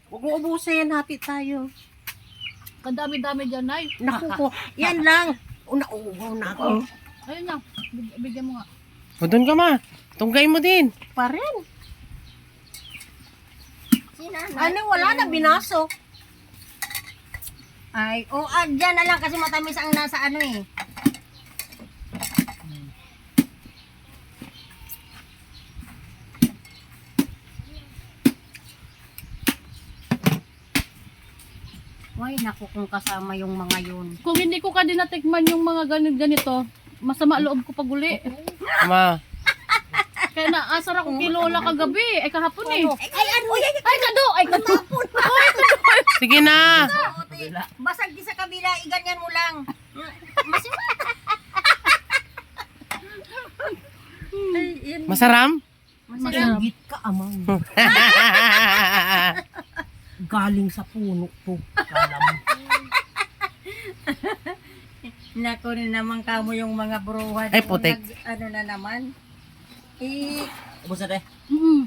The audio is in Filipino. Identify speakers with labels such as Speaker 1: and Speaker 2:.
Speaker 1: Huwag mo ubusin, hati tayo.
Speaker 2: Kadami-dami dyan, Nay.
Speaker 1: Naku ko, yan lang. Nauugaw na ako.
Speaker 2: Ayun na. Bigyan mo nga.
Speaker 3: O doon ka ma. Tunggay mo din.
Speaker 1: Pa rin. Ano, wala na, binaso.
Speaker 4: Ay, dyan na lang kasi matamis ang nasa ano eh. Ay, naku kung kasama yung mga yun.
Speaker 2: Kung hindi ko ka din natikman yung mga ganito, masama loob ko pag uli.
Speaker 3: Ma.
Speaker 2: Kaya naasar ako kay Lola kagabi. Ay, kahapon eh.
Speaker 4: Ay, ano?
Speaker 2: Ay, kado! Ay, kado!
Speaker 3: Sige na.
Speaker 4: Basag di sa kabila, iganyan mo lang.
Speaker 3: Masaram?
Speaker 2: Masarap.
Speaker 1: Git ka, amang. Galing sa puno to. Kala mo.
Speaker 4: Naku na naman kamo yung mga bruhan.
Speaker 3: Ay, putik.
Speaker 4: Ano na naman.
Speaker 1: Ubus na, te.
Speaker 2: Mm.